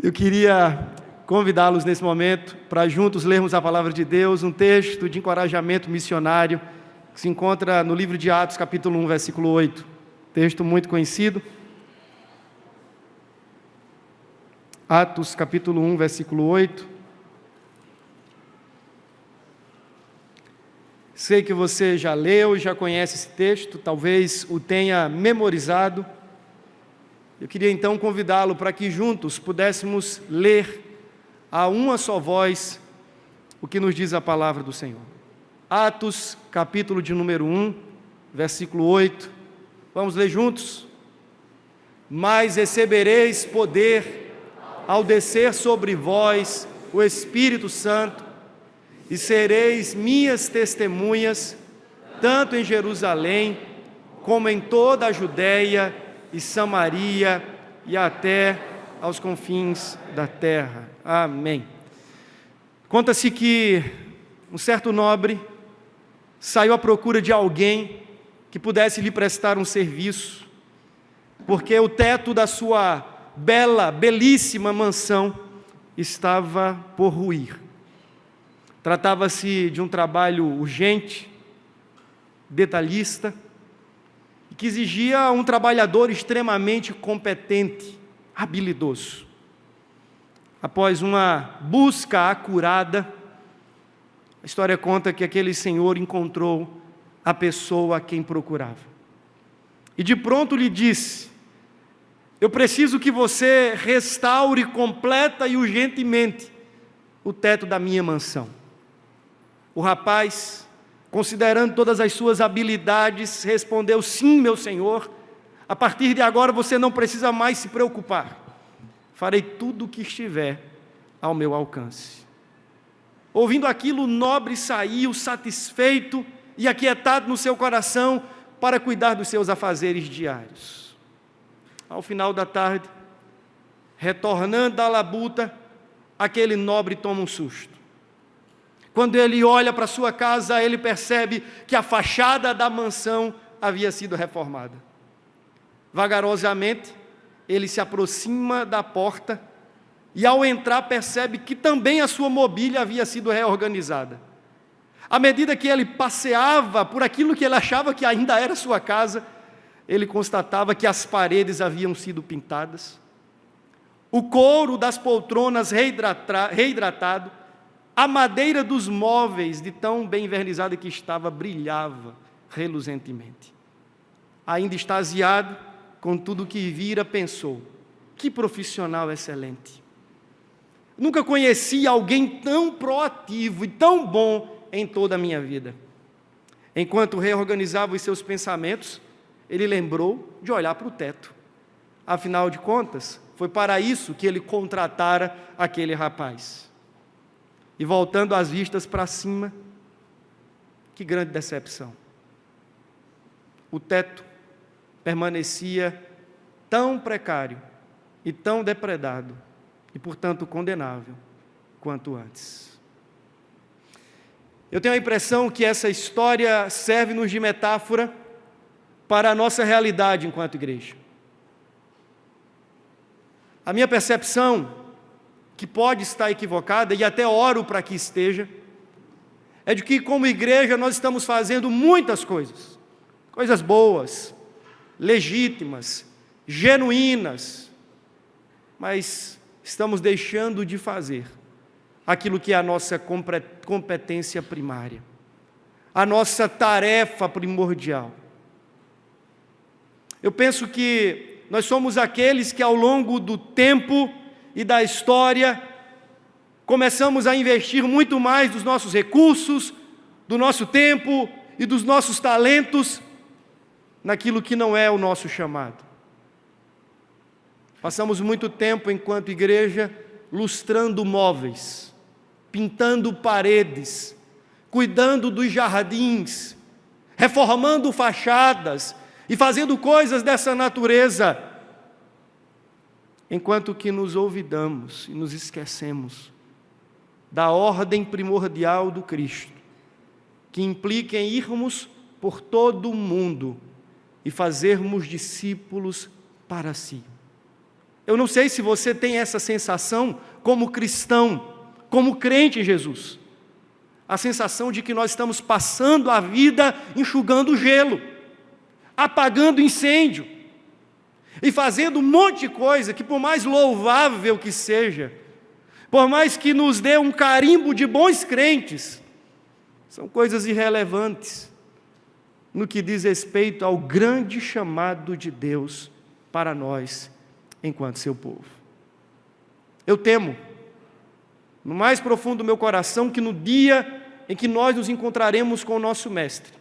Eu queria convidá-los nesse momento para juntos lermos a palavra de Deus, um texto de encorajamento missionário que se encontra no livro de Atos, capítulo 1, versículo 8. Texto muito conhecido. Atos, capítulo 1, versículo 8. Sei que você já leu e já conhece esse texto, talvez o tenha memorizado. Eu queria então convidá-lo para que juntos pudéssemos ler a uma só voz o que nos diz a palavra do Senhor. Atos, capítulo de número 1, versículo 8. Vamos ler juntos? Mas recebereis poder ao descer sobre vós o Espírito Santo, e sereis minhas testemunhas, tanto em Jerusalém, como em toda a Judéia e Samaria, e até aos confins da terra. Amém. Conta-se que um certo nobre saiu à procura de alguém que pudesse lhe prestar um serviço, porque o teto da sua belíssima mansão estava por ruir. Tratava-se de um trabalho urgente, detalhista, e que exigia um trabalhador extremamente competente, habilidoso. Após uma busca acurada, a história conta que aquele senhor encontrou a pessoa a quem procurava. E de pronto lhe disse: eu preciso que você restaure completa e urgentemente o teto da minha mansão. O rapaz, considerando todas as suas habilidades, respondeu: sim, meu senhor, a partir de agora você não precisa mais se preocupar. Farei tudo o que estiver ao meu alcance. Ouvindo aquilo, o nobre saiu satisfeito e aquietado no seu coração para cuidar dos seus afazeres diários. Ao final da tarde, retornando da labuta, aquele nobre toma um susto. Quando ele olha para sua casa, ele percebe que a fachada da mansão havia sido reformada. Vagarosamente, ele se aproxima da porta e, ao entrar, percebe que também a sua mobília havia sido reorganizada. À medida que ele passeava por aquilo que ele achava que ainda era sua casa, ele constatava que as paredes haviam sido pintadas, o couro das poltronas reidratado, a madeira dos móveis, de tão bem envernizada que estava, brilhava reluzentemente. Ainda extasiado com tudo o que vira, pensou: que profissional excelente! Nunca conheci alguém tão proativo e tão bom em toda a minha vida. Enquanto reorganizava os seus pensamentos, ele lembrou de olhar para o teto. Afinal de contas, foi para isso que ele contratara aquele rapaz. E voltando as vistas para cima, que grande decepção. O teto permanecia tão precário e tão depredado, e portanto condenável, quanto antes. Eu tenho a impressão que essa história serve-nos de metáfora para a nossa realidade enquanto igreja. A minha percepção, que pode estar equivocada, e até oro para que esteja, é de que como igreja nós estamos fazendo muitas coisas, coisas boas, legítimas, genuínas, mas estamos deixando de fazer aquilo que é a nossa competência primária, a nossa tarefa primordial. Eu penso que nós somos aqueles que ao longo do tempo e da história começamos a investir muito mais dos nossos recursos, do nosso tempo e dos nossos talentos naquilo que não é o nosso chamado. Passamos muito tempo enquanto igreja lustrando móveis, pintando paredes, cuidando dos jardins, reformando fachadas e fazendo coisas dessa natureza, enquanto que nos olvidamos e nos esquecemos da ordem primordial do Cristo, que implica em irmos por todo o mundo e fazermos discípulos para si. Eu não sei se você tem essa sensação como cristão, como crente em Jesus. A sensação de que nós estamos passando a vida enxugando gelo, apagando incêndio e fazendo um monte de coisa que, por mais louvável que seja, por mais que nos dê um carimbo de bons crentes, são coisas irrelevantes no que diz respeito ao grande chamado de Deus para nós, enquanto seu povo. Eu temo, no mais profundo do meu coração, que no dia em que nós nos encontraremos com o nosso Mestre,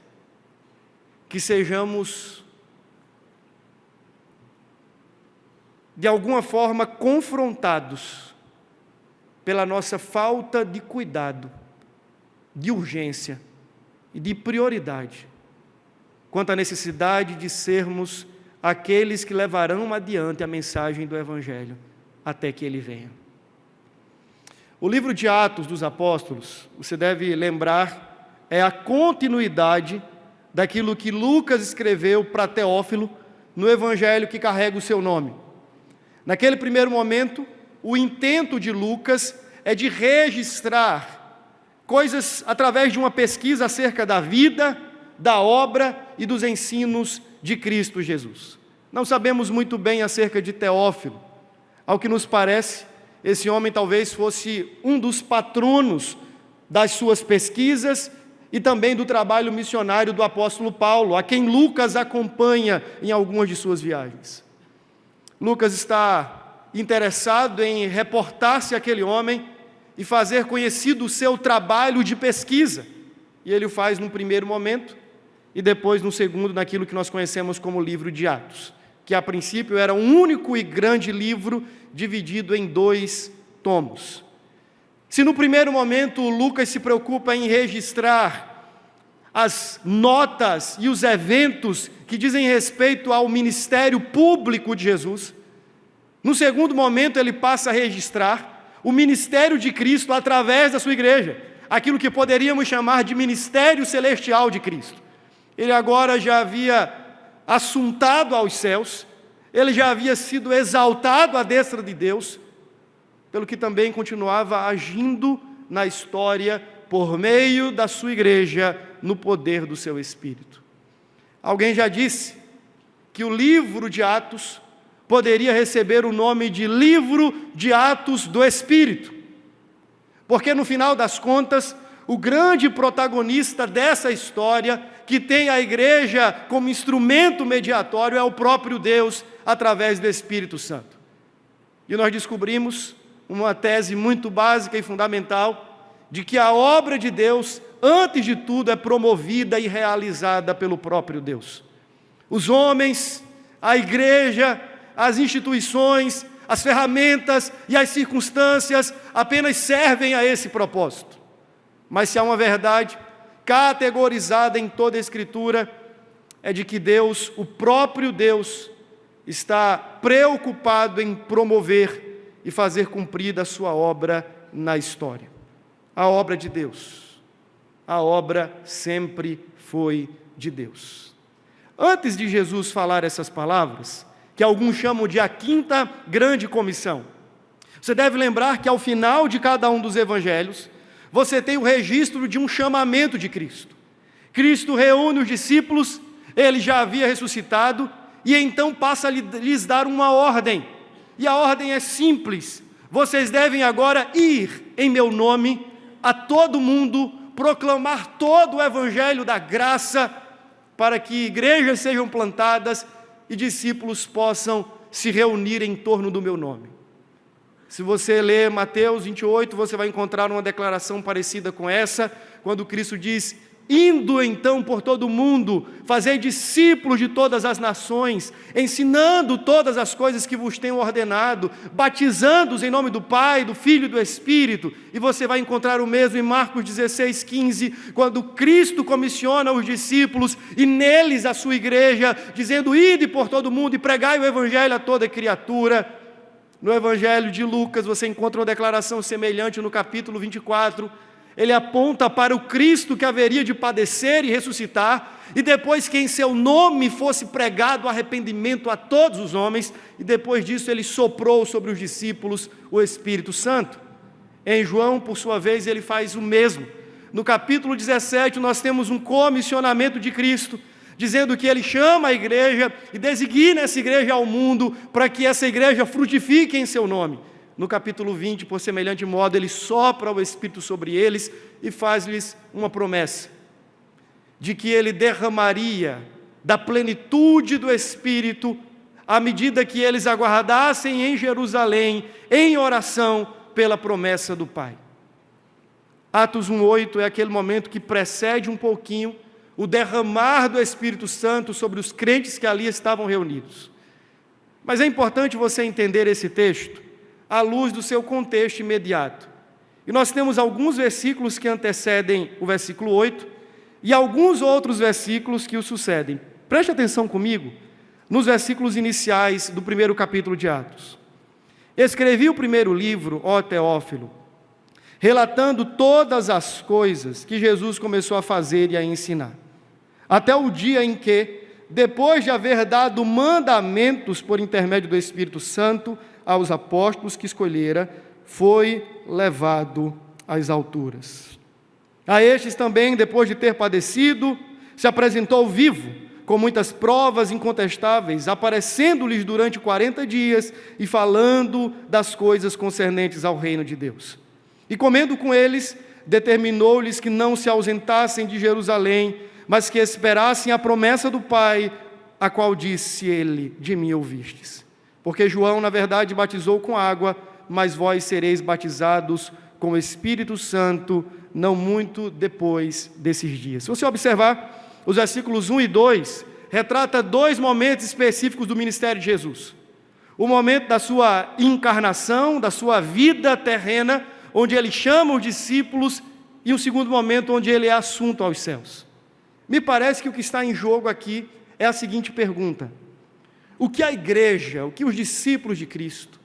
que sejamos, de alguma forma, confrontados pela nossa falta de cuidado, de urgência e de prioridade, quanto à necessidade de sermos aqueles que levarão adiante a mensagem do Evangelho, até que Ele venha. O livro de Atos dos Apóstolos, você deve lembrar, é a continuidade daquilo que Lucas escreveu para Teófilo no Evangelho que carrega o seu nome. Naquele primeiro momento, o intento de Lucas é de registrar coisas através de uma pesquisa acerca da vida, da obra e dos ensinos de Cristo Jesus. Não sabemos muito bem acerca de Teófilo. Ao que nos parece, esse homem talvez fosse um dos patronos das suas pesquisas e também do trabalho missionário do apóstolo Paulo, a quem Lucas acompanha em algumas de suas viagens. Lucas está interessado em reportar-se àquele homem e fazer conhecido o seu trabalho de pesquisa. E ele o faz num primeiro momento e depois no segundo, naquilo que nós conhecemos como livro de Atos, que a princípio era um único e grande livro dividido em 2 tomos. Se no primeiro momento Lucas se preocupa em registrar as notas e os eventos que dizem respeito ao ministério público de Jesus, no segundo momento ele passa a registrar o ministério de Cristo através da sua igreja, aquilo que poderíamos chamar de ministério celestial de Cristo. Ele agora já havia assuntado aos céus, ele já havia sido exaltado à destra de Deus, pelo que também continuava agindo na história por meio da sua igreja, no poder do seu Espírito. Alguém já disse que o livro de Atos poderia receber o nome de livro de Atos do Espírito, porque no final das contas, o grande protagonista dessa história, que tem a igreja como instrumento mediatório, é o próprio Deus, através do Espírito Santo. E nós descobrimos uma tese muito básica e fundamental, de que a obra de Deus, antes de tudo, é promovida e realizada pelo próprio Deus. Os homens, a igreja, as instituições, as ferramentas e as circunstâncias apenas servem a esse propósito. Mas se há uma verdade categorizada em toda a Escritura, é de que Deus, o próprio Deus, está preocupado em promover e fazer cumprida a sua obra na história. A obra de Deus, a obra sempre foi de Deus. Antes de Jesus falar essas palavras, que alguns chamam de a 5ª grande comissão, você deve lembrar que ao final de cada um dos evangelhos, você tem o registro de um chamamento de Cristo. Cristo reúne os discípulos, ele já havia ressuscitado, e então passa a lhes dar uma ordem. E a ordem é simples: vocês devem agora ir em meu nome a todo mundo, proclamar todo o evangelho da graça, para que igrejas sejam plantadas e discípulos possam se reunir em torno do meu nome. Se você ler Mateus 28, você vai encontrar uma declaração parecida com essa, quando Cristo diz: indo então por todo o mundo, fazei discípulos de todas as nações, ensinando todas as coisas que vos tenho ordenado, batizando-os em nome do Pai, do Filho e do Espírito. E você vai encontrar o mesmo em Marcos 16:15, quando Cristo comissiona os discípulos e neles a sua igreja, dizendo: ide por todo o mundo e pregai o evangelho a toda criatura. No evangelho de Lucas você encontra uma declaração semelhante no capítulo 24, ele aponta para o Cristo que haveria de padecer e ressuscitar, e depois que em seu nome fosse pregado o arrependimento a todos os homens, e depois disso ele soprou sobre os discípulos o Espírito Santo. Em João, por sua vez, ele faz o mesmo. No capítulo 17, nós temos um comissionamento de Cristo, dizendo que ele chama a igreja e designa essa igreja ao mundo para que essa igreja frutifique em seu nome. No capítulo 20, por semelhante modo, ele sopra o Espírito sobre eles e faz-lhes uma promessa de que ele derramaria da plenitude do Espírito à medida que eles aguardassem em Jerusalém, em oração, pela promessa do Pai. Atos 1:8 é aquele momento que precede um pouquinho o derramar do Espírito Santo sobre os crentes que ali estavam reunidos. Mas é importante você entender esse texto à luz do seu contexto imediato. E nós temos alguns versículos que antecedem o versículo 8 e alguns outros versículos que o sucedem. Preste atenção comigo nos versículos iniciais do primeiro capítulo de Atos. Escrevi o primeiro livro, ó Teófilo, relatando todas as coisas que Jesus começou a fazer e a ensinar, até o dia em que, depois de haver dado mandamentos por intermédio do Espírito Santo aos apóstolos que escolhera, foi levado às alturas. A estes também, depois de ter padecido, se apresentou vivo, com muitas provas incontestáveis, aparecendo-lhes durante 40 dias e falando das coisas concernentes ao reino de Deus. E comendo com eles, determinou-lhes que não se ausentassem de Jerusalém, mas que esperassem a promessa do Pai, a qual disse ele: de mim ouvistes. Porque João, na verdade, batizou com água, mas vós sereis batizados com o Espírito Santo, não muito depois desses dias. Se você observar, os versículos 1 e 2 retrata dois momentos específicos do ministério de Jesus. O momento da sua encarnação, da sua vida terrena, onde ele chama os discípulos, e um segundo momento onde ele é assunto aos céus. Me parece que o que está em jogo aqui é a seguinte pergunta: o que a igreja, o que os discípulos de Cristo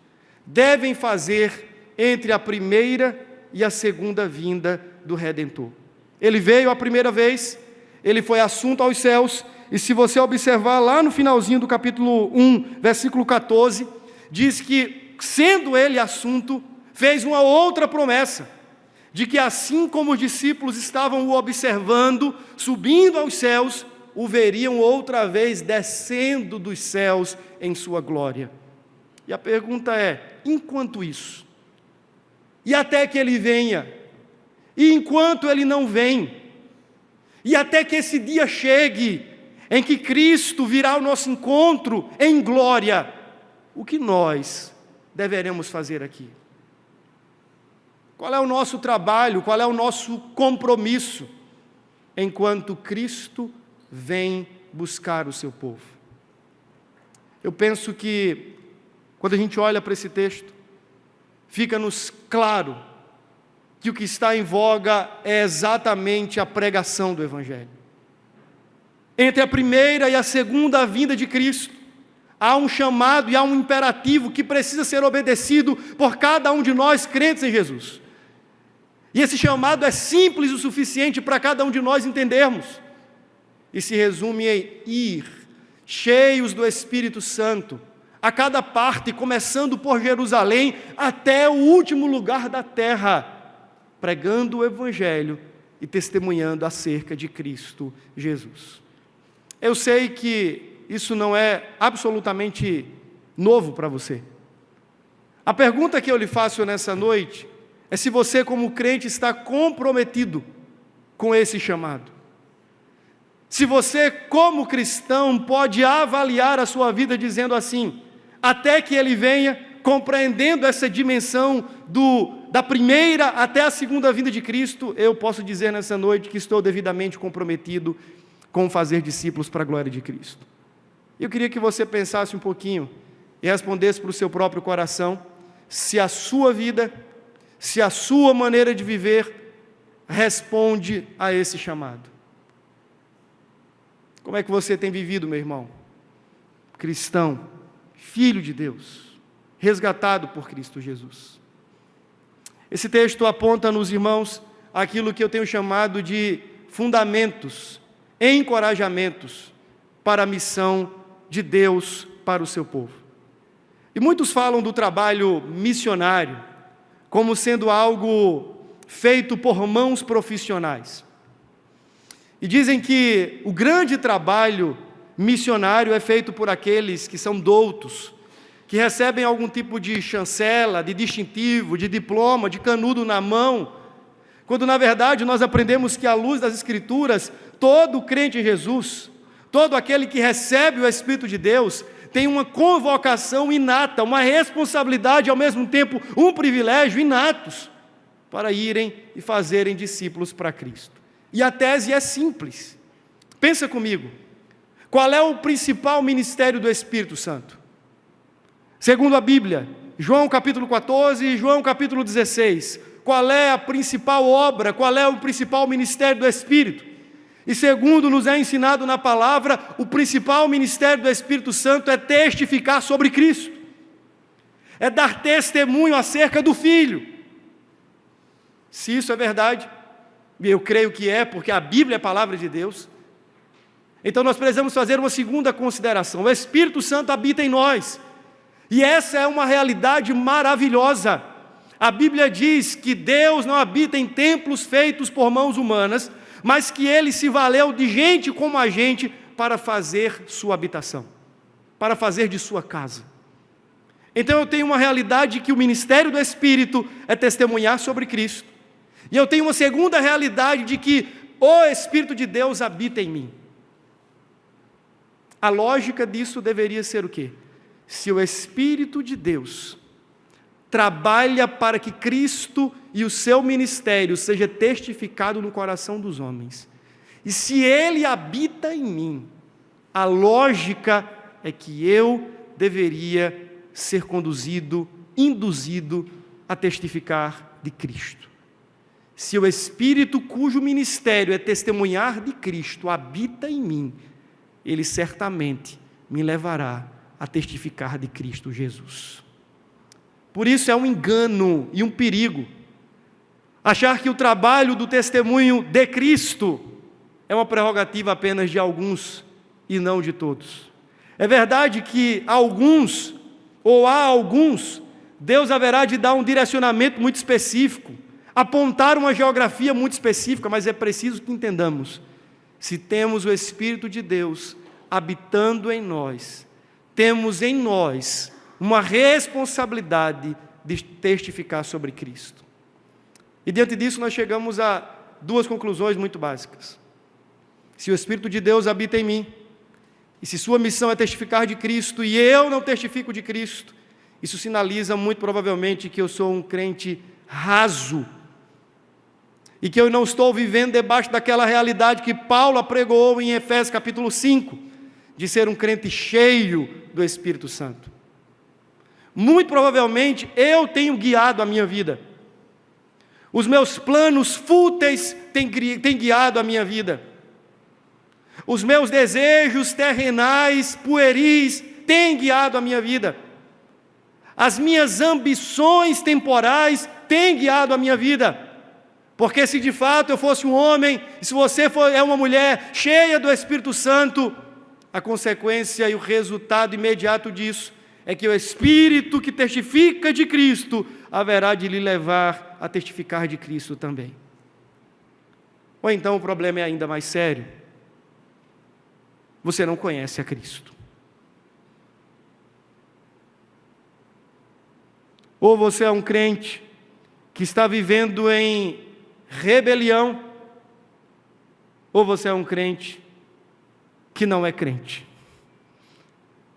devem fazer entre a primeira e a segunda vinda do Redentor? Ele veio a primeira vez, ele foi assunto aos céus, e se você observar lá no finalzinho do capítulo 1, versículo 14, diz que, sendo ele assunto, fez uma outra promessa, de que assim como os discípulos estavam o observando, subindo aos céus, o veriam outra vez descendo dos céus em sua glória. E a pergunta é: enquanto isso? E até que ele venha? E enquanto ele não vem? E até que esse dia chegue, em que Cristo virá ao nosso encontro em glória, o que nós deveremos fazer aqui? Qual é o nosso trabalho, qual é o nosso compromisso, enquanto Cristo vem buscar o seu povo? Eu penso que, quando a gente olha para esse texto, fica-nos claro que o que está em voga é exatamente a pregação do Evangelho. Entre a primeira e a segunda vinda de Cristo, há um chamado e há um imperativo que precisa ser obedecido por cada um de nós crentes em Jesus. E esse chamado é simples o suficiente para cada um de nós entendermos. E se resume em ir, cheios do Espírito Santo, a cada parte, começando por Jerusalém, até o último lugar da terra, pregando o Evangelho e testemunhando acerca de Cristo Jesus. Eu sei que isso não é absolutamente novo para você. A pergunta que eu lhe faço nessa noite é se você, como crente, está comprometido com esse chamado. Se você, como cristão, pode avaliar a sua vida dizendo assim: até que ele venha, compreendendo essa dimensão da primeira até a segunda vinda de Cristo, eu posso dizer nessa noite que estou devidamente comprometido com fazer discípulos para a glória de Cristo. Eu queria que você pensasse um pouquinho e respondesse para o seu próprio coração se a sua vida, se a sua maneira de viver responde a esse chamado. Como é que você tem vivido, meu irmão? Cristão, filho de Deus, resgatado por Cristo Jesus. Esse texto aponta-nos, irmãos, aquilo que eu tenho chamado de fundamentos, encorajamentos para a missão de Deus para o seu povo. E muitos falam do trabalho missionário como sendo algo feito por mãos profissionais. E dizem que o grande trabalho missionário é feito por aqueles que são doutos, que recebem algum tipo de chancela, de distintivo, de diploma, de canudo na mão, quando na verdade nós aprendemos que à luz das Escrituras, todo crente em Jesus, todo aquele que recebe o Espírito de Deus, tem uma convocação inata, uma responsabilidade, ao mesmo tempo um privilégio inatos, para irem e fazerem discípulos para Cristo. E a tese é simples. Pensa comigo, qual é o principal ministério do Espírito Santo? Segundo a Bíblia, João capítulo 14 e João capítulo 16, qual é a principal obra, qual é o principal ministério do Espírito? E segundo nos é ensinado na palavra, o principal ministério do Espírito Santo é testificar sobre Cristo, é dar testemunho acerca do Filho. Se isso é verdade, e eu creio que é, porque a Bíblia é a palavra de Deus, então nós precisamos fazer uma segunda consideração. O Espírito Santo habita em nós, e essa é uma realidade maravilhosa. A Bíblia diz que Deus não habita em templos feitos por mãos humanas, mas que Ele se valeu de gente como a gente para fazer sua habitação, para fazer de sua casa. Então eu tenho uma realidade que o ministério do Espírito é testemunhar sobre Cristo, e eu tenho uma segunda realidade de que o Espírito de Deus habita em mim. A lógica disso deveria ser o quê? Se o Espírito de Deus trabalha para que Cristo e o seu ministério seja testificado no coração dos homens, e se Ele habita em mim, a lógica é que eu deveria ser conduzido, induzido a testificar de Cristo. Se o Espírito cujo ministério é testemunhar de Cristo habita em mim, Ele certamente me levará a testificar de Cristo Jesus. Por isso é um engano e um perigo achar que o trabalho do testemunho de Cristo é uma prerrogativa apenas de alguns e não de todos. É verdade que a alguns, Deus haverá de dar um direcionamento muito específico, apontar uma geografia muito específica, mas é preciso que entendamos, se temos o Espírito de Deus habitando em nós, temos em nós uma responsabilidade de testificar sobre Cristo. E diante disso nós chegamos a duas conclusões muito básicas. Se o Espírito de Deus habita em mim, e se sua missão é testificar de Cristo, e eu não testifico de Cristo, isso sinaliza muito provavelmente que eu sou um crente raso, e que eu não estou vivendo debaixo daquela realidade que Paulo apregoou em Efésios capítulo 5, de ser um crente cheio do Espírito Santo. Muito provavelmente eu tenho guiado a minha vida, os meus planos fúteis têm guiado a minha vida, os meus desejos terrenais, pueris, têm guiado a minha vida, as minhas ambições temporais têm guiado a minha vida, porque se de fato eu fosse um homem, e se você é uma mulher cheia do Espírito Santo, a consequência e o resultado imediato disso é que o Espírito que testifica de Cristo haverá de lhe levar a testificar de Cristo também. Ou então o problema é ainda mais sério. Você não conhece a Cristo. Ou você é um crente que está vivendo em rebelião, ou você é um crente que não é crente.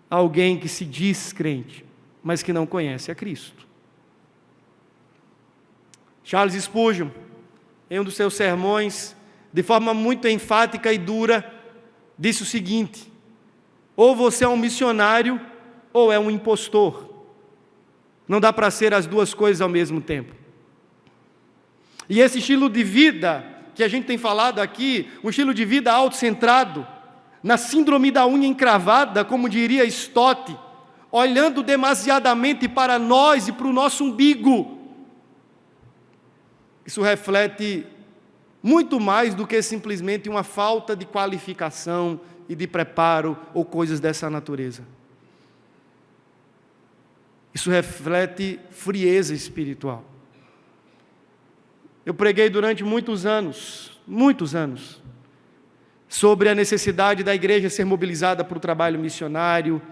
Alguém que se diz crente, mas que não conhece a Cristo. Charles Spurgeon, em um dos seus sermões, de forma muito enfática e dura, disse o seguinte: ou você é um missionário, ou é um impostor. Não dá para ser as duas coisas ao mesmo tempo. E esse estilo de vida que a gente tem falado aqui, um estilo de vida autocentrado, na síndrome da unha encravada, como diria Stott, olhando demasiadamente para nós e para o nosso umbigo. Isso reflete muito mais do que simplesmente uma falta de qualificação e de preparo ou coisas dessa natureza. Isso reflete frieza espiritual. Eu preguei durante muitos anos, sobre a necessidade da igreja ser mobilizada para o trabalho missionário.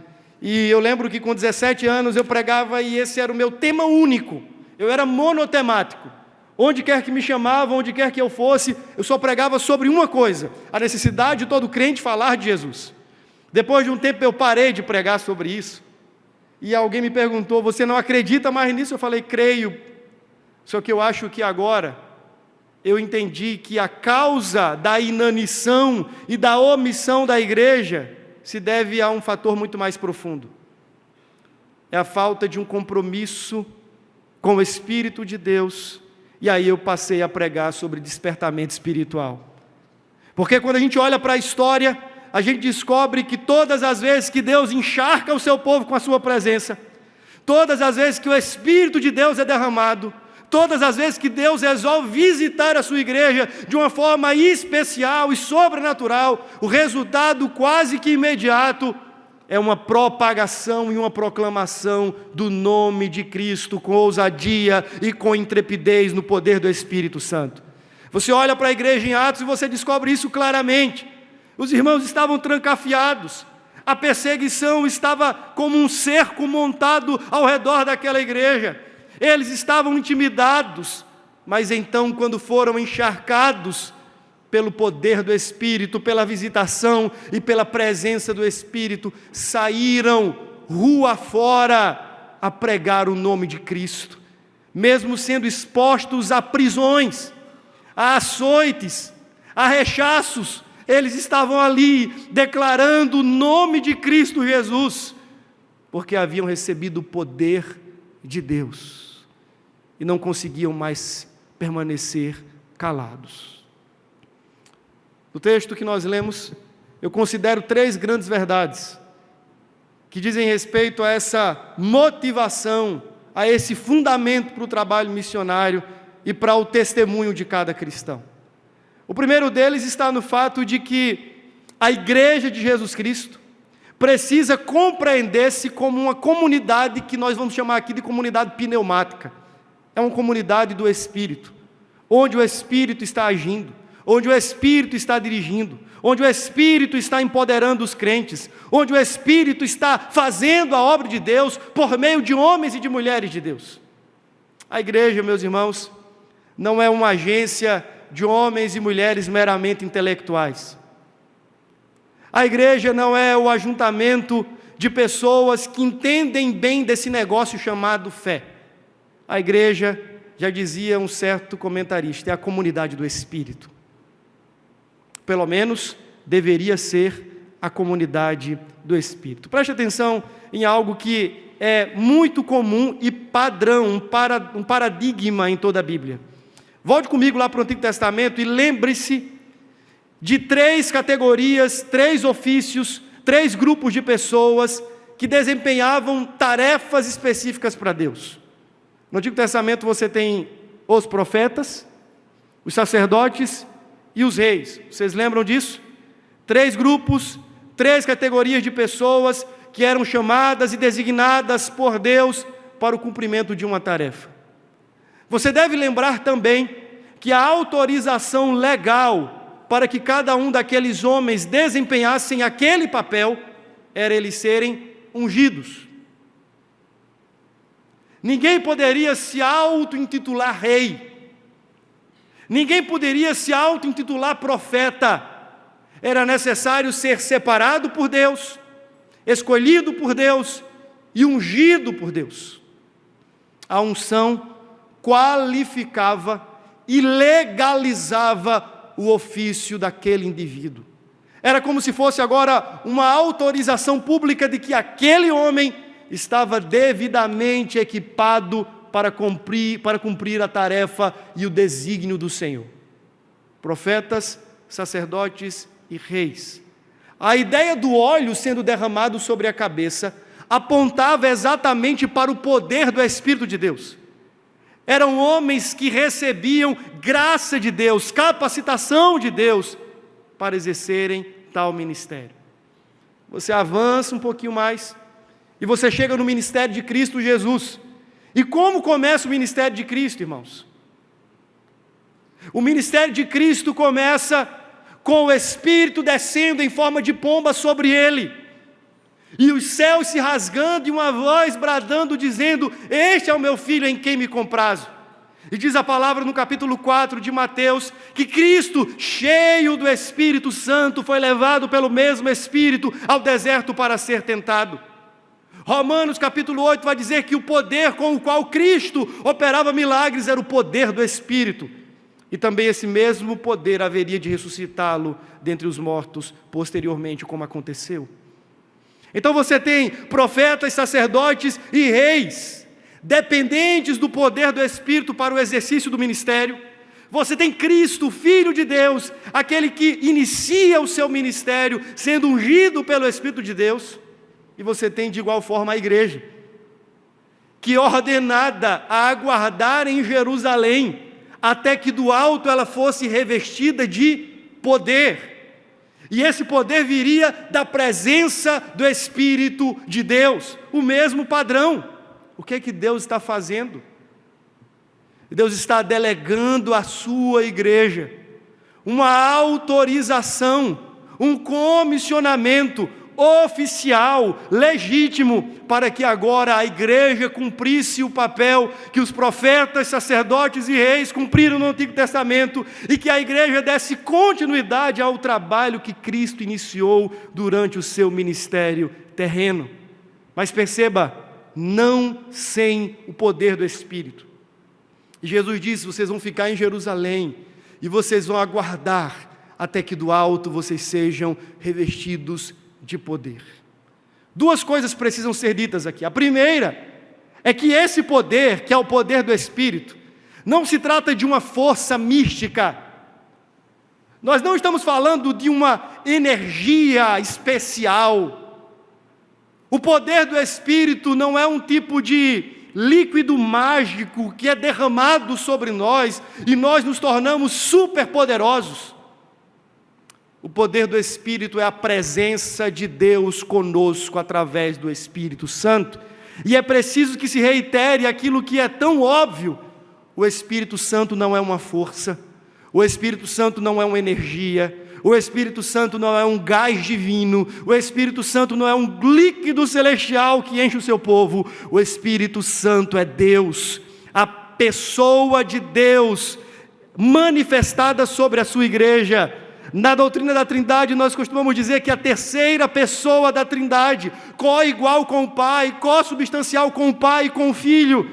E eu lembro que com 17 anos eu pregava e esse era o meu tema único. Eu era monotemático. Onde quer que me chamavam, onde quer que eu fosse, eu só pregava sobre uma coisa: a necessidade de todo crente falar de Jesus. Depois de um tempo eu parei de pregar sobre isso. E alguém me perguntou: você não acredita mais nisso? Eu falei: creio. Só que eu acho que agora eu entendi que a causa da inanição e da omissão da igreja se deve a um fator muito mais profundo. É a falta de um compromisso com o Espírito de Deus. E aí eu passei a pregar sobre despertamento espiritual. Porque quando a gente olha para a história, a gente descobre que todas as vezes que Deus encharca o seu povo com a sua presença, todas as vezes que o Espírito de Deus é derramado, todas as vezes que Deus resolve visitar a sua igreja de uma forma especial e sobrenatural, o resultado quase que imediato é uma propagação e uma proclamação do nome de Cristo com ousadia e com intrepidez no poder do Espírito Santo. Você olha para a igreja em Atos e você descobre isso claramente. Os irmãos estavam trancafiados, a perseguição estava como um cerco montado ao redor daquela igreja. Eles estavam intimidados, mas então, quando foram encharcados pelo poder do Espírito, pela visitação e pela presença do Espírito, saíram rua fora a pregar o nome de Cristo, mesmo sendo expostos a prisões, a açoites, a rechaços. Eles estavam ali declarando o nome de Cristo Jesus, porque haviam recebido o poder de Deus e não conseguiam mais permanecer calados. No texto que nós lemos, eu considero 3 grandes verdades que dizem respeito a essa motivação, a esse fundamento para o trabalho missionário e para o testemunho de cada cristão. O primeiro deles está no fato de que a igreja de Jesus Cristo precisa compreender-se como uma comunidade que nós vamos chamar aqui de comunidade pneumática. É uma comunidade do Espírito, onde o Espírito está agindo, onde o Espírito está dirigindo, onde o Espírito está empoderando os crentes, onde o Espírito está fazendo a obra de Deus por meio de homens e de mulheres de Deus. A igreja, meus irmãos, não é uma agência de homens e mulheres meramente intelectuais. A igreja não é o ajuntamento de pessoas que entendem bem desse negócio chamado fé. A igreja, já dizia um certo comentarista, é a comunidade do Espírito. Pelo menos deveria ser a comunidade do Espírito. Preste atenção em algo que é muito comum e padrão, um paradigma em toda a Bíblia. Volte comigo lá para o Antigo Testamento e lembre-se de 3 categorias, 3 ofícios, 3 grupos de pessoas que desempenhavam tarefas específicas para Deus. No Antigo Testamento você tem os profetas, os sacerdotes e os reis. Vocês lembram disso? 3 grupos, 3 categorias de pessoas que eram chamadas e designadas por Deus para o cumprimento de uma tarefa. Você deve lembrar também que a autorização legal para que cada um daqueles homens desempenhassem aquele papel era eles serem ungidos. Ninguém poderia se auto-intitular rei. Ninguém poderia se auto-intitular profeta. Era necessário ser separado por Deus, escolhido por Deus e ungido por Deus. A unção qualificava e legalizava o ofício daquele indivíduo. Era como se fosse agora uma autorização pública de que aquele homem estava devidamente equipado para cumprir a tarefa e o desígnio do Senhor. Profetas, sacerdotes e reis. A ideia do óleo sendo derramado sobre a cabeça apontava exatamente para o poder do Espírito de Deus. Eram homens que recebiam graça de Deus, capacitação de Deus para exercerem tal ministério. Você avança um pouquinho mais e você chega no ministério de Cristo Jesus. E como começa o ministério de Cristo, irmãos? O ministério de Cristo começa com o Espírito descendo em forma de pomba sobre ele, e os céus se rasgando, e uma voz bradando, dizendo: este é o meu Filho em quem me comprazo. E diz a palavra no capítulo 4 de Mateus, que Cristo, cheio do Espírito Santo, foi levado pelo mesmo Espírito ao deserto para ser tentado. Romanos capítulo 8 vai dizer que o poder com o qual Cristo operava milagres era o poder do Espírito. E também esse mesmo poder haveria de ressuscitá-lo dentre os mortos posteriormente, como aconteceu. Então você tem profetas, sacerdotes e reis, dependentes do poder do Espírito para o exercício do ministério. Você tem Cristo, Filho de Deus, aquele que inicia o seu ministério, sendo ungido pelo Espírito de Deus. E você tem de igual forma a igreja, que é ordenada a aguardar em Jerusalém, até que do alto ela fosse revestida de poder. E esse poder viria da presença do Espírito de Deus, o mesmo padrão. O que é que Deus está fazendo? Deus está delegando à sua igreja uma autorização, um comissionamento oficial, legítimo, para que agora a igreja cumprisse o papel que os profetas, sacerdotes e reis cumpriram no Antigo Testamento, e que a igreja desse continuidade ao trabalho que Cristo iniciou durante o seu ministério terreno. Mas perceba, não sem o poder do Espírito. E Jesus disse: vocês vão ficar em Jerusalém e vocês vão aguardar até que do alto vocês sejam revestidos de poder. Duas coisas precisam ser ditas aqui. A primeira é que esse poder, que é o poder do Espírito, não se trata de uma força mística. Nós não estamos falando de uma energia especial. O poder do Espírito não é um tipo de líquido mágico que é derramado sobre nós e nós nos tornamos superpoderosos. O poder do Espírito é a presença de Deus conosco através do Espírito Santo. E é preciso que se reitere aquilo que é tão óbvio: o Espírito Santo não é uma força, o Espírito Santo não é uma energia, o Espírito Santo não é um gás divino, o Espírito Santo não é um líquido celestial que enche o seu povo. O Espírito Santo é Deus, a pessoa de Deus manifestada sobre a sua igreja. Na doutrina da Trindade nós costumamos dizer que a terceira pessoa da Trindade, co-igual com o Pai, co-substancial com o Pai e com o Filho,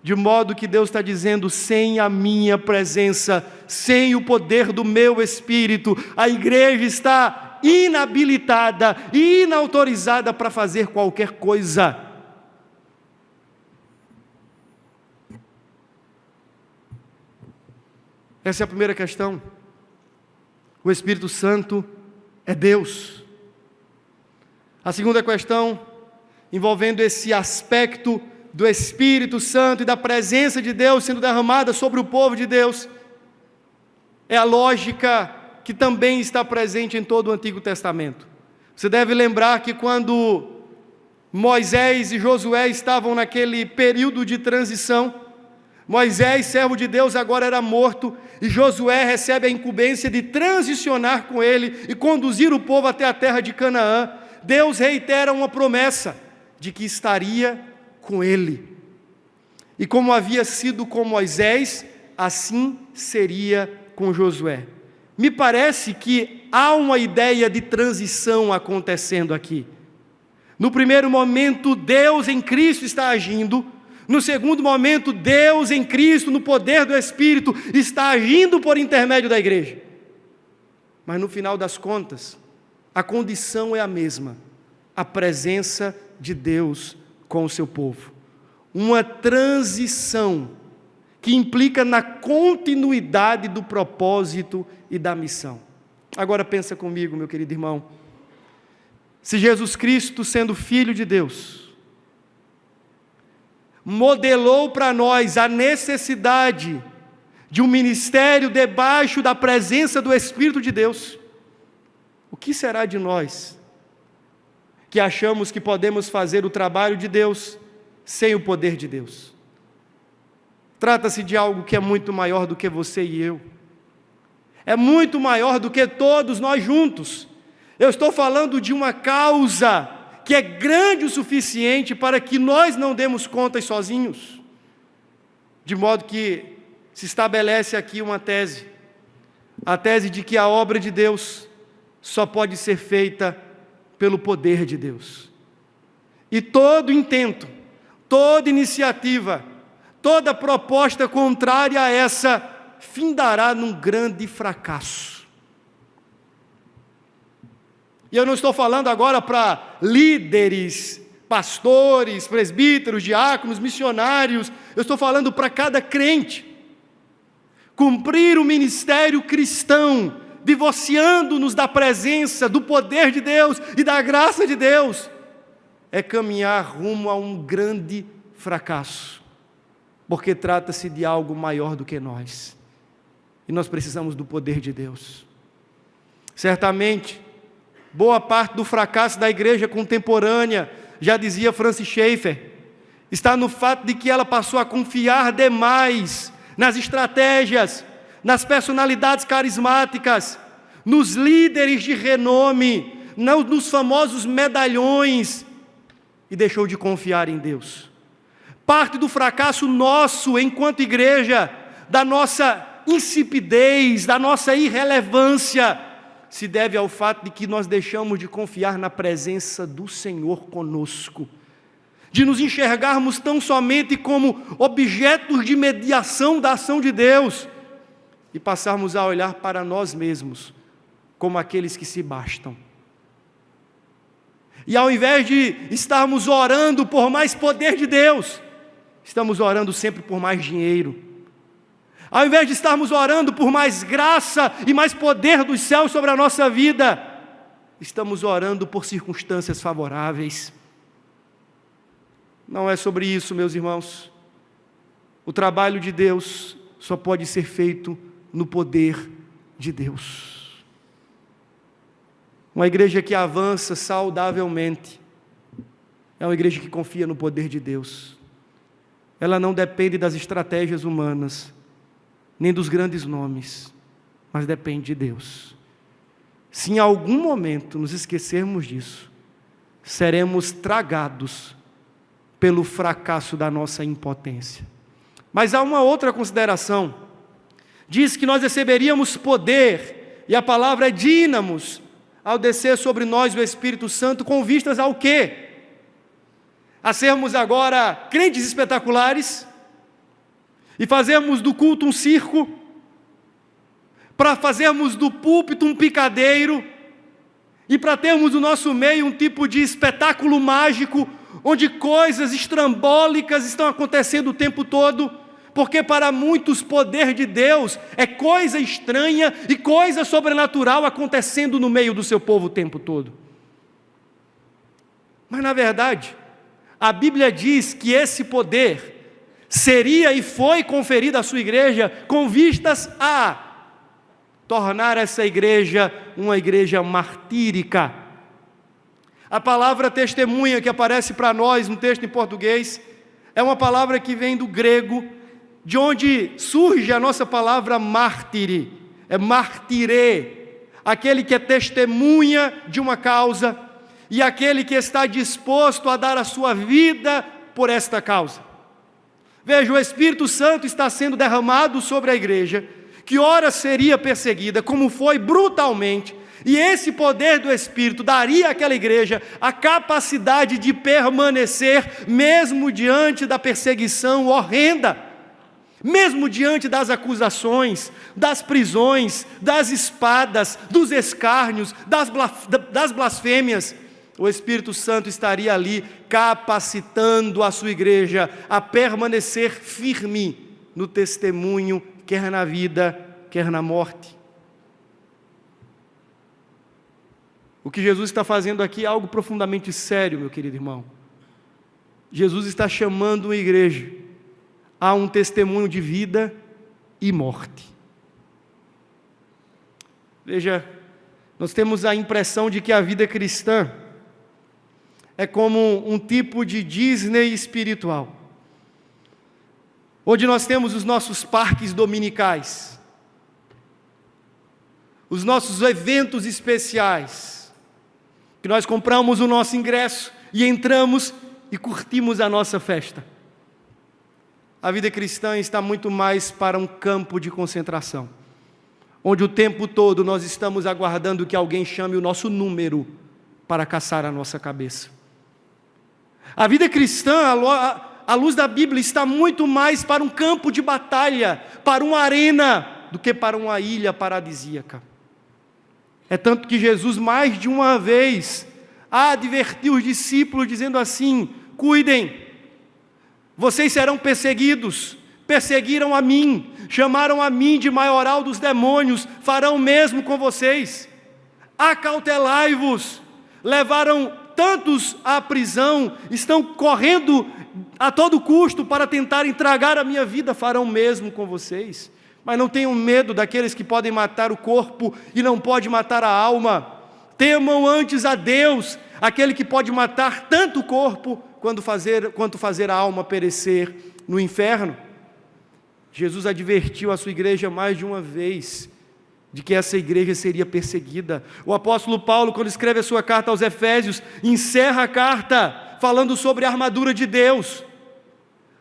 de modo que Deus está dizendo: sem a minha presença, sem o poder do meu Espírito, a igreja está inabilitada e inautorizada para fazer qualquer coisa. Essa é a primeira questão. O Espírito Santo é Deus. A segunda questão, envolvendo esse aspecto do Espírito Santo e da presença de Deus sendo derramada sobre o povo de Deus, é a lógica que também está presente em todo o Antigo Testamento. Você deve lembrar que quando Moisés e Josué estavam naquele período de transição, Moisés, servo de Deus, agora era morto, e Josué recebe a incumbência de transicionar com ele e conduzir o povo até a terra de Canaã. Deus reitera uma promessa de que estaria com ele. E como havia sido com Moisés, assim seria com Josué. Me parece que há uma ideia de transição acontecendo aqui. No primeiro momento, Deus em Cristo está agindo. No segundo momento, Deus em Cristo, no poder do Espírito, está agindo por intermédio da igreja. Mas no final das contas, a condição é a mesma: a presença de Deus com o seu povo. Uma transição que implica na continuidade do propósito e da missão. Agora pensa comigo, meu querido irmão. Se Jesus Cristo, sendo Filho de Deus, modelou para nós a necessidade de um ministério debaixo da presença do Espírito de Deus, o que será de nós que achamos que podemos fazer o trabalho de Deus sem o poder de Deus? Trata-se de algo que é muito maior do que você e eu, é muito maior do que todos nós juntos. Eu estou falando de uma causa que é grande o suficiente para que nós não demos contas sozinhos, de modo que se estabelece aqui uma tese, a tese de que a obra de Deus só pode ser feita pelo poder de Deus. E todo intento, toda iniciativa, toda proposta contrária a essa findará num grande fracasso. E eu não estou falando agora para líderes, pastores, presbíteros, diáconos, missionários, eu estou falando para cada crente. Cumprir o ministério cristão, divorciando-nos da presença, do poder de Deus e da graça de Deus, é caminhar rumo a um grande fracasso, porque trata-se de algo maior do que nós, e nós precisamos do poder de Deus. Certamente, boa parte do fracasso da igreja contemporânea, já dizia Francis Schaeffer, está no fato de que ela passou a confiar demais nas estratégias, nas personalidades carismáticas, nos líderes de renome, nos famosos medalhões, e deixou de confiar em Deus. Parte do fracasso nosso enquanto igreja, da nossa insipidez, da nossa irrelevância, se deve ao fato de que nós deixamos de confiar na presença do Senhor conosco, de nos enxergarmos tão somente como objetos de mediação da ação de Deus, e passarmos a olhar para nós mesmos como aqueles que se bastam. E ao invés de estarmos orando por mais poder de Deus, estamos orando sempre por mais dinheiro. Ao invés de estarmos orando por mais graça e mais poder dos céus sobre a nossa vida, estamos orando por circunstâncias favoráveis. Não é sobre isso, meus irmãos. O trabalho de Deus só pode ser feito no poder de Deus. Uma igreja que avança saudavelmente é uma igreja que confia no poder de Deus. Ela não depende das estratégias humanas, nem dos grandes nomes, mas depende de Deus. Se em algum momento nos esquecermos disso, seremos tragados pelo fracasso da nossa impotência. Mas há uma outra consideração. Diz que nós receberíamos poder, e a palavra é dínamos, ao descer sobre nós o Espírito Santo, com vistas ao quê? A sermos agora crentes espetaculares, e fazermos do culto um circo, para fazermos do púlpito um picadeiro, e para termos no nosso meio um tipo de espetáculo mágico, onde coisas estrambólicas estão acontecendo o tempo todo, porque para muitos poder de Deus é coisa estranha e coisa sobrenatural acontecendo no meio do seu povo o tempo todo. Mas na verdade, a Bíblia diz que esse poder seria e foi conferido à sua igreja com vistas a tornar essa igreja uma igreja martírica. A palavra testemunha que aparece para nós no texto em português é uma palavra que vem do grego, de onde surge a nossa palavra mártire, é martirê, aquele que é testemunha de uma causa e aquele que está disposto a dar a sua vida por esta causa. Veja, o Espírito Santo está sendo derramado sobre a igreja, que ora seria perseguida, como foi brutalmente, e esse poder do Espírito daria àquela igreja a capacidade de permanecer, mesmo diante da perseguição horrenda, mesmo diante das acusações, das prisões, das espadas, dos escárnios, das blasfêmias. O Espírito Santo estaria ali capacitando a sua igreja a permanecer firme no testemunho, quer na vida, quer na morte. O que Jesus está fazendo aqui é algo profundamente sério, meu querido irmão. Jesus está chamando uma igreja a um testemunho de vida e morte. Veja, nós temos a impressão de que a vida cristã é como um tipo de Disney espiritual, onde nós temos os nossos parques dominicais, os nossos eventos especiais, que nós compramos o nosso ingresso e entramos e curtimos a nossa festa. A vida cristã está muito mais para um campo de concentração, onde o tempo todo nós estamos aguardando que alguém chame o nosso número para caçar a nossa cabeça. A vida cristã, à luz da Bíblia, está muito mais para um campo de batalha, para uma arena, do que para uma ilha paradisíaca. É tanto que Jesus, mais de uma vez, advertiu os discípulos, dizendo assim: cuidem, vocês serão perseguidos, perseguiram a mim, chamaram a mim de maioral dos demônios, farão o mesmo com vocês. Acautelai-vos, levaram tantos à prisão, estão correndo a todo custo para tentarem tragar a minha vida, farão o mesmo com vocês. Mas não tenham medo daqueles que podem matar o corpo e não podem matar a alma. Temam antes a Deus, aquele que pode matar tanto o corpo quanto fazer a alma perecer no inferno. Jesus advertiu a sua igreja mais de uma vez de que essa igreja seria perseguida. O apóstolo Paulo, quando escreve a sua carta aos Efésios, encerra a carta falando sobre a armadura de Deus,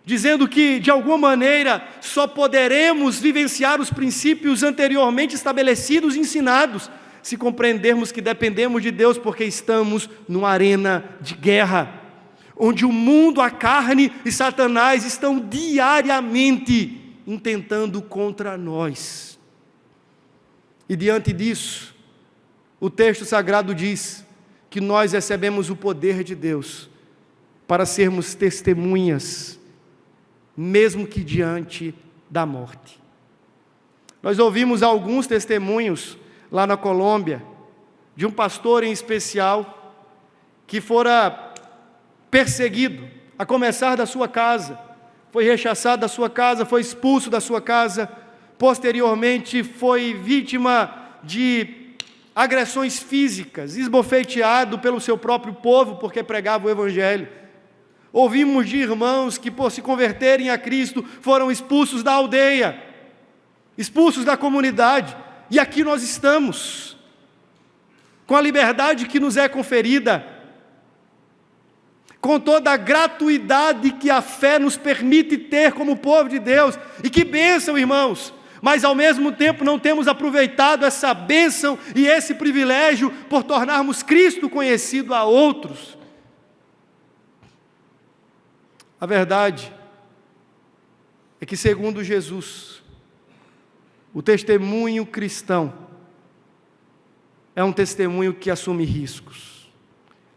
dizendo que, de alguma maneira, só poderemos vivenciar os princípios anteriormente estabelecidos e ensinados, se compreendermos que dependemos de Deus, porque estamos numa arena de guerra, onde o mundo, a carne e Satanás estão diariamente intentando contra nós. E diante disso, o texto sagrado diz que nós recebemos o poder de Deus para sermos testemunhas, mesmo que diante da morte. Nós ouvimos alguns testemunhos lá na Colômbia, de um pastor em especial, que fora perseguido, a começar da sua casa, foi rechaçado da sua casa, foi expulso da sua casa, posteriormente foi vítima de agressões físicas, esbofeteado pelo seu próprio povo, porque pregava o Evangelho. Ouvimos de irmãos que, por se converterem a Cristo, foram expulsos da aldeia, expulsos da comunidade, e aqui nós estamos, com a liberdade que nos é conferida, com toda a gratuidade que a fé nos permite ter como povo de Deus. E que bênção, irmãos! Mas ao mesmo tempo não temos aproveitado essa bênção e esse privilégio por tornarmos Cristo conhecido a outros. A verdade é que, segundo Jesus, o testemunho cristão é um testemunho que assume riscos.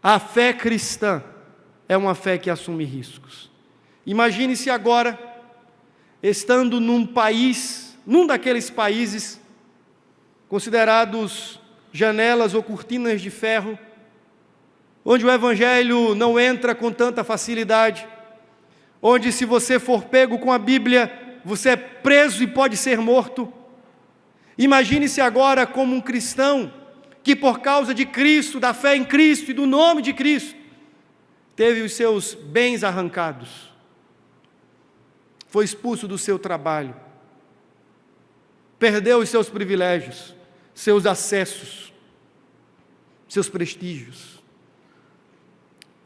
A fé cristã é uma fé que assume riscos. Imagine-se agora, estando num país, num daqueles países considerados janelas ou cortinas de ferro, onde o Evangelho não entra com tanta facilidade, onde, se você for pego com a Bíblia, você é preso e pode ser morto. Imagine-se agora como um cristão que, por causa de Cristo, da fé em Cristo e do nome de Cristo, teve os seus bens arrancados, foi expulso do seu trabalho, perdeu os seus privilégios, seus acessos, seus prestígios.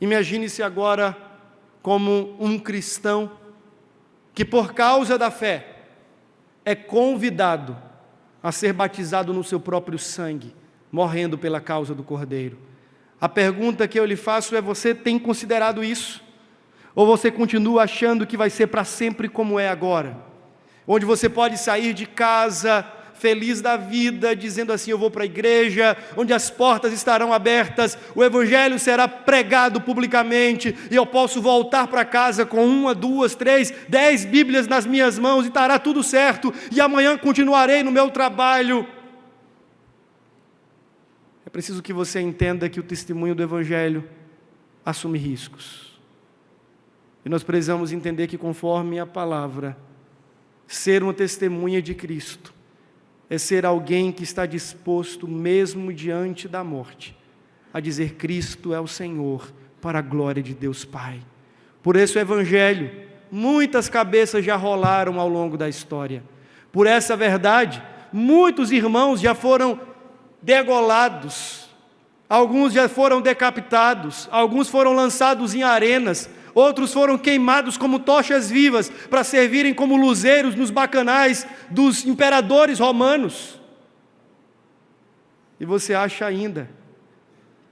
Imagine-se agora como um cristão que, por causa da fé, é convidado a ser batizado no seu próprio sangue, morrendo pela causa do Cordeiro. A pergunta que eu lhe faço é: você tem considerado isso? Ou você continua achando que vai ser para sempre como é agora? Onde você pode sair de casa feliz da vida, dizendo assim: eu vou para a igreja, onde as portas estarão abertas, o Evangelho será pregado publicamente, e eu posso voltar para casa com 1, 2, 3, 10 Bíblias nas minhas mãos, e estará tudo certo, e amanhã continuarei no meu trabalho. É preciso que você entenda que o testemunho do Evangelho assume riscos. E nós precisamos entender que, conforme a palavra, ser uma testemunha de Cristo é ser alguém que está disposto, mesmo diante da morte, a dizer: Cristo é o Senhor, para a glória de Deus Pai. Por isso o Evangelho, muitas cabeças já rolaram ao longo da história. Por essa verdade, muitos irmãos já foram degolados, alguns já foram decapitados, alguns foram lançados em arenas, outros foram queimados como tochas vivas para servirem como luzeiros nos bacanais dos imperadores romanos. E você acha ainda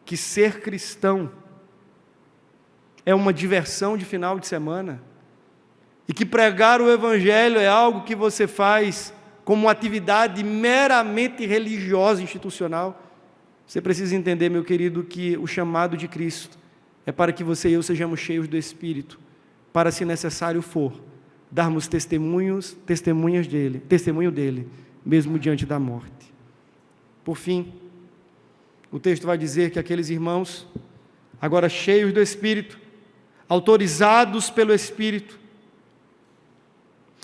que ser cristão é uma diversão de final de semana? E que pregar o Evangelho é algo que você faz como uma atividade meramente religiosa, institucional? Você precisa entender, meu querido, que o chamado de Cristo é para que você e eu sejamos cheios do Espírito, para, se necessário for, darmos testemunho dele, mesmo diante da morte. Por fim, o texto vai dizer que aqueles irmãos, agora cheios do Espírito, autorizados pelo Espírito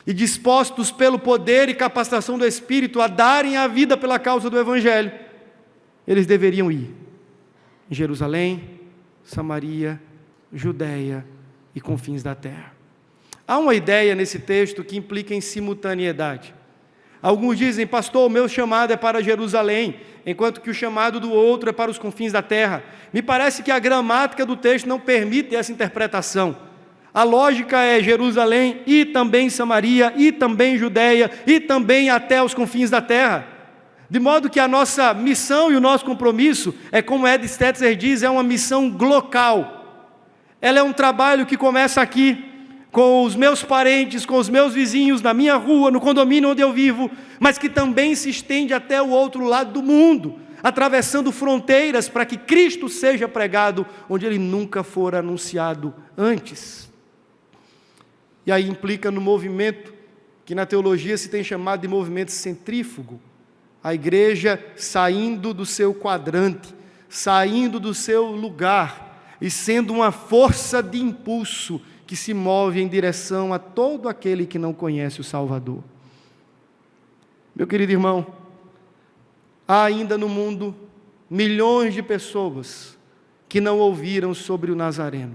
e dispostos pelo poder e capacitação do Espírito a darem a vida pela causa do Evangelho, eles deveriam ir em Jerusalém, Samaria, Judeia e confins da terra. Há uma ideia nesse texto que implica em simultaneidade. Alguns dizem: pastor, o meu chamado é para Jerusalém, enquanto que o chamado do outro é para os confins da terra. Me parece que a gramática do texto não permite essa interpretação. A lógica é Jerusalém e também Samaria e também Judeia e também até os confins da terra. De modo que a nossa missão e o nosso compromisso é, como Ed Stetzer diz, é uma missão glocal. Ela é um trabalho que começa aqui, com os meus parentes, com os meus vizinhos, na minha rua, no condomínio onde eu vivo, mas que também se estende até o outro lado do mundo, atravessando fronteiras para que Cristo seja pregado onde Ele nunca fora anunciado antes. E aí implica no movimento que na teologia se tem chamado de movimento centrífugo. A igreja saindo do seu quadrante, saindo do seu lugar e sendo uma força de impulso que se move em direção a todo aquele que não conhece o Salvador. Meu querido irmão, há ainda no mundo milhões de pessoas que não ouviram sobre o Nazareno.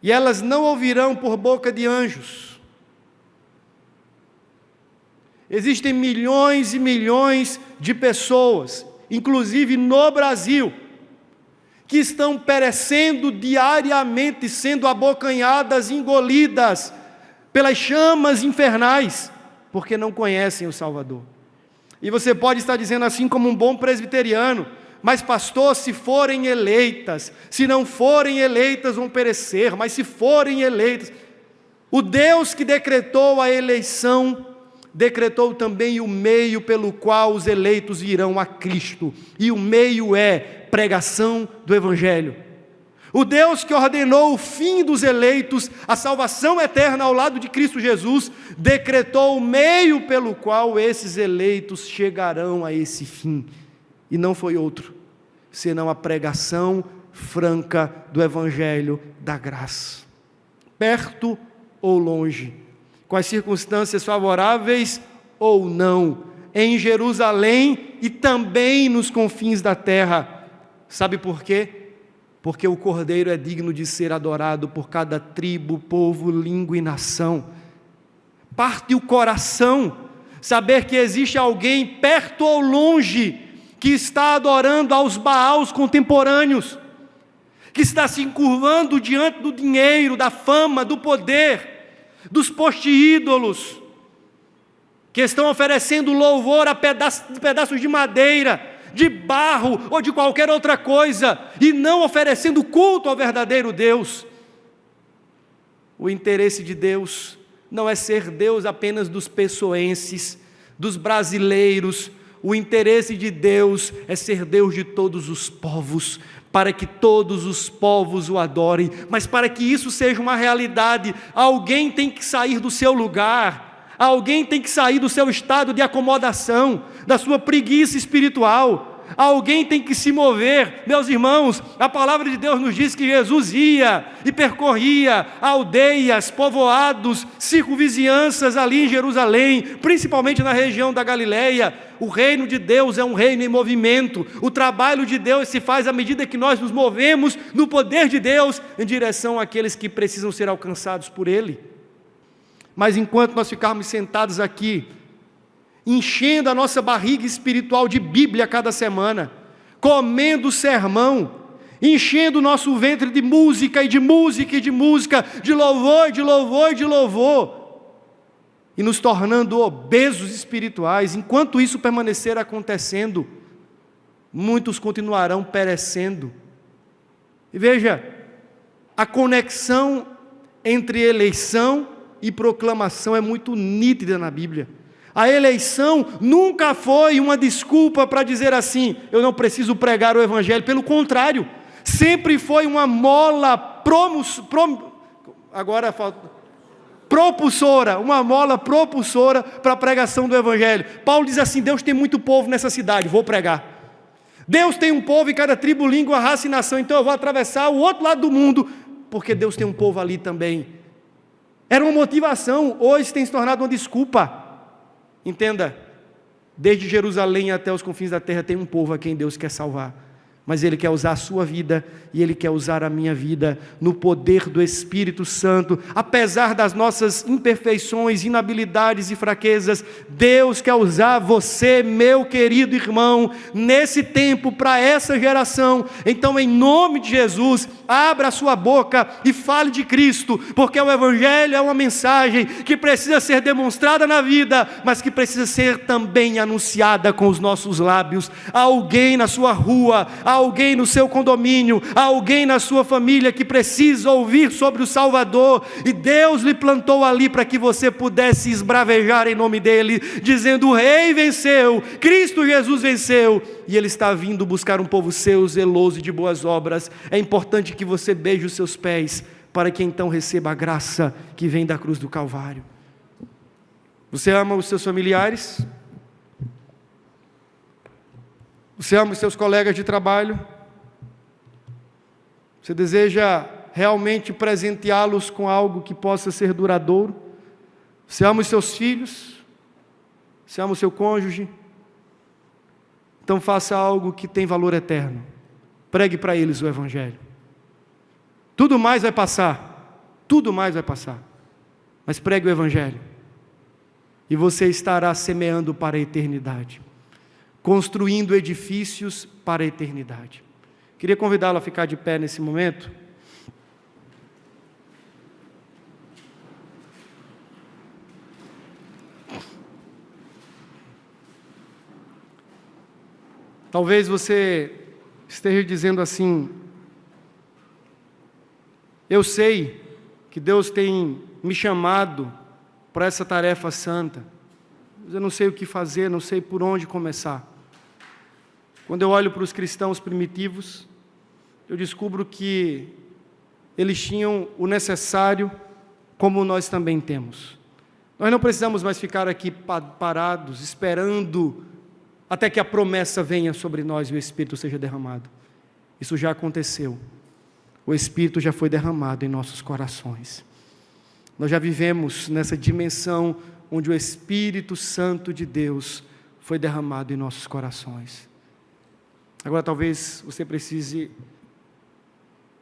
E elas não ouvirão por boca de anjos. Existem milhões e milhões de pessoas, inclusive no Brasil, que estão perecendo diariamente, sendo abocanhadas, engolidas pelas chamas infernais, porque não conhecem o Salvador. E você pode estar dizendo assim como um bom presbiteriano: mas pastor, se forem eleitas, se não forem eleitas vão perecer, mas se forem eleitas... O Deus que decretou a eleição, decretou também o meio pelo qual os eleitos irão a Cristo, e o meio é pregação do Evangelho. O Deus que ordenou o fim dos eleitos, a salvação eterna ao lado de Cristo Jesus, decretou o meio pelo qual esses eleitos chegarão a esse fim, e não foi outro, senão a pregação franca do Evangelho da graça, perto ou longe, com as circunstâncias favoráveis ou não, em Jerusalém e também nos confins da terra. Sabe por quê? Porque o Cordeiro é digno de ser adorado por cada tribo, povo, língua e nação. Parte o coração saber que existe alguém perto ou longe que está adorando aos Baals contemporâneos, que está se encurvando diante do dinheiro, da fama, do poder, dos poste-ídolos, que estão oferecendo louvor a pedaços de madeira, de barro ou de qualquer outra coisa, e não oferecendo culto ao verdadeiro Deus. O interesse de Deus não é ser Deus apenas dos pessoenses, dos brasileiros. O interesse de Deus é ser Deus de todos os povos, para que todos os povos o adorem. Mas para que isso seja uma realidade, alguém tem que sair do seu lugar, alguém tem que sair do seu estado de acomodação, da sua preguiça espiritual, alguém tem que se mover. Meus irmãos, a palavra de Deus nos diz que Jesus ia e percorria aldeias, povoados, circunvizinhanças ali em Jerusalém, principalmente na região da Galileia. O reino de Deus é um reino em movimento. O trabalho de Deus se faz à medida que nós nos movemos no poder de Deus em direção àqueles que precisam ser alcançados por Ele. Mas enquanto nós ficarmos sentados aqui, enchendo a nossa barriga espiritual de Bíblia cada semana, comendo sermão, enchendo o nosso ventre de música e de música e de música, de louvor e de louvor e de louvor, e nos tornando obesos espirituais, enquanto isso permanecer acontecendo, muitos continuarão perecendo. E veja, a conexão entre eleição e proclamação é muito nítida na Bíblia. A eleição nunca foi uma desculpa para dizer assim, eu não preciso pregar o Evangelho, pelo contrário, sempre foi uma mola propulsora, uma mola propulsora para a pregação do Evangelho. Paulo diz assim, Deus tem muito povo nessa cidade, vou pregar. Deus tem um povo em cada tribo, língua, raça e nação, então eu vou atravessar o outro lado do mundo, porque Deus tem um povo ali também. Era uma motivação, hoje tem se tornado uma desculpa. Entenda, desde Jerusalém até os confins da terra tem um povo a quem Deus quer salvar, mas Ele quer usar a sua vida e Ele quer usar a minha vida no poder do Espírito Santo. Apesar das nossas imperfeições, inabilidades e fraquezas, Deus quer usar você, meu querido irmão, nesse tempo, para essa geração. Então, em nome de Jesus, abra a sua boca e fale de Cristo, porque o Evangelho é uma mensagem que precisa ser demonstrada na vida, mas que precisa ser também anunciada com os nossos lábios. Há alguém na sua rua, há alguém no seu condomínio, há alguém na sua família que precisa ouvir sobre o Salvador, e Deus lhe plantou ali para que você pudesse esbravejar em nome dEle, dizendo, o Rei venceu, Cristo Jesus venceu, e Ele está vindo buscar um povo seu, zeloso e de boas obras. É importante que você beije os seus pés, para que então receba a graça que vem da cruz do Calvário. Você ama os seus familiares? Você ama os seus colegas de trabalho? Você deseja realmente presenteá-los com algo que possa ser duradouro? Você ama os seus filhos? Você ama o seu cônjuge? Então faça algo que tem valor eterno. Pregue para eles o Evangelho. Tudo mais vai passar. Tudo mais vai passar. Mas pregue o Evangelho. E você estará semeando para a eternidade, construindo edifícios para a eternidade. Queria convidá-lo a ficar de pé nesse momento. Talvez você esteja dizendo assim, eu sei que Deus tem me chamado para essa tarefa santa, mas eu não sei o que fazer, não sei por onde começar. Quando eu olho para os cristãos primitivos, eu descubro que eles tinham o necessário, como nós também temos. Nós não precisamos mais ficar aqui parados, esperando até que a promessa venha sobre nós e o Espírito seja derramado. Isso já aconteceu. O Espírito já foi derramado em nossos corações. Nós já vivemos nessa dimensão onde o Espírito Santo de Deus foi derramado em nossos corações. Agora talvez você precise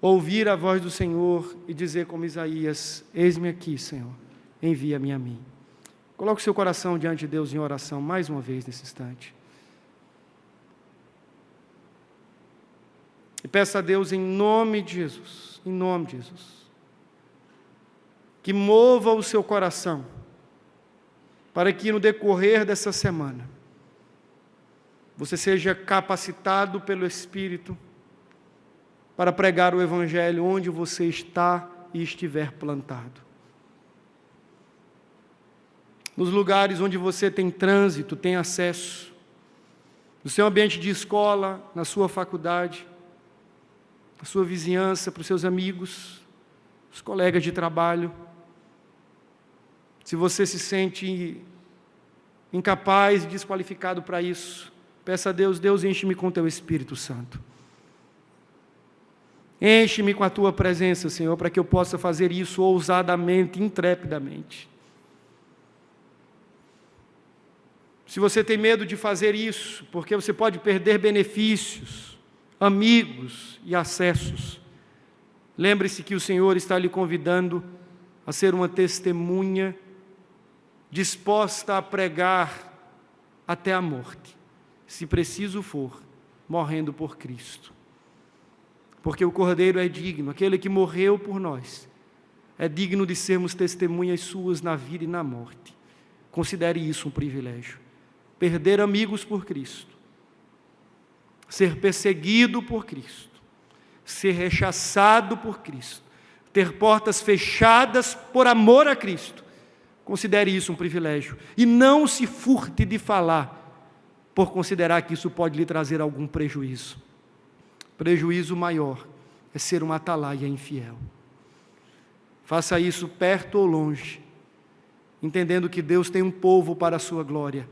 ouvir a voz do Senhor e dizer como Isaías, eis-me aqui, Senhor, envia-me a mim. Coloque o seu coração diante de Deus em oração mais uma vez nesse instante. E peça a Deus em nome de Jesus, que mova o seu coração, para que no decorrer dessa semana, você seja capacitado pelo Espírito para pregar o Evangelho onde você está e estiver plantado. Nos lugares onde você tem trânsito, tem acesso, no seu ambiente de escola, na sua faculdade, na sua vizinhança, para os seus amigos, os colegas de trabalho. Se você se sente incapaz e desqualificado para isso, Peça a Deus: Deus, enche-me com Teu Espírito Santo. Enche-me com a Tua presença, Senhor, para que eu possa fazer isso ousadamente, intrepidamente. Se você tem medo de fazer isso, porque você pode perder benefícios, amigos e acessos, lembre-se que o Senhor está lhe convidando a ser uma testemunha disposta a pregar até a morte, se preciso for, morrendo por Cristo. Porque o Cordeiro é digno, aquele que morreu por nós, é digno de sermos testemunhas suas na vida e na morte. Considere isso um privilégio. Perder amigos por Cristo, ser perseguido por Cristo, ser rechaçado por Cristo, ter portas fechadas por amor a Cristo. Considere isso um privilégio. E não se furte de falar, por considerar que isso pode lhe trazer algum prejuízo. Prejuízo maior é ser um atalaia infiel. Faça isso perto ou longe, entendendo que Deus tem um povo para a sua glória.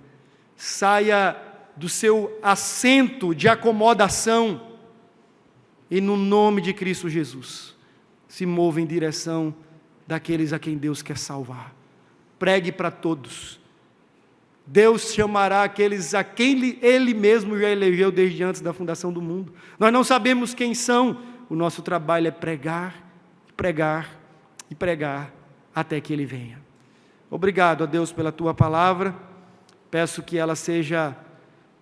Saia do seu assento de acomodação e, no nome de Cristo Jesus, se mova em direção daqueles a quem Deus quer salvar. Pregue para todos. Deus chamará aqueles a quem Ele mesmo já elegeu desde antes da fundação do mundo. Nós não sabemos quem são. O nosso trabalho é pregar, pregar e pregar até que Ele venha. Obrigado a Deus pela Tua palavra. Peço que ela seja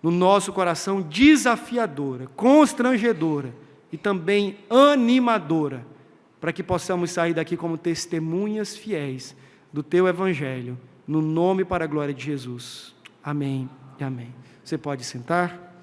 no nosso coração desafiadora, constrangedora e também animadora, para que possamos sair daqui como testemunhas fiéis do Teu Evangelho, no nome e para a glória de Jesus. Amém e amém. Você pode sentar?